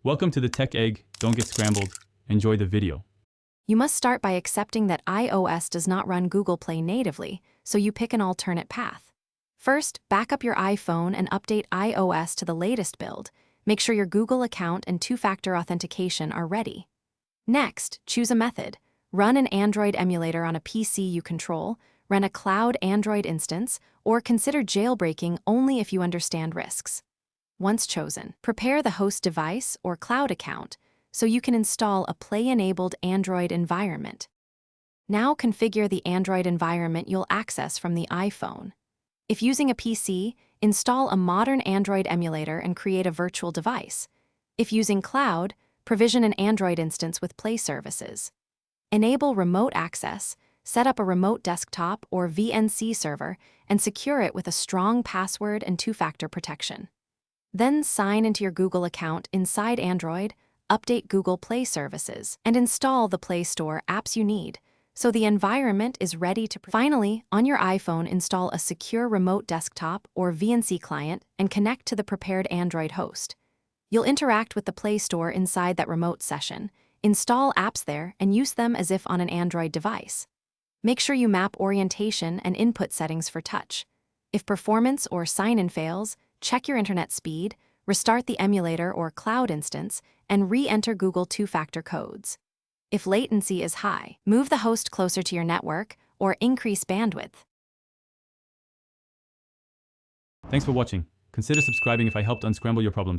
Welcome to the Tech Egg. Don't get scrambled. Enjoy the video. You must start by accepting that iOS does not run Google Play natively, so you pick an alternate path. First, back up your iPhone and update iOS to the latest build. Make sure your Google account and two-factor authentication are ready. Next, choose a method. Run an Android emulator on a PC you control, run a cloud Android instance, or consider jailbreaking only if you understand risks. Once chosen, prepare the host device or cloud account so you can install a Play-enabled Android environment. Now configure the Android environment you'll access from the iPhone. If using a PC, install a modern Android emulator and create a virtual device. If using cloud, provision an Android instance with Play services. Enable remote access, set up a remote desktop or VNC server, and secure it with a strong password and two-factor protection. Then sign into your Google account inside Android, update Google Play services, and install the Play Store apps you need, so the environment is ready to... Finally, on your iPhone, install a secure remote desktop or VNC client and connect to the prepared Android host. You'll interact with the Play Store inside that remote session, install apps there, and use them as if on an Android device. Make sure you map orientation and input settings for touch. If performance or sign-in fails, check your internet speed, restart the emulator or cloud instance, and re-enter Google two-factor codes. If latency is high, move the host closer to your network or increase bandwidth. Thanks for watching. Consider subscribing if I helped unscramble your problems.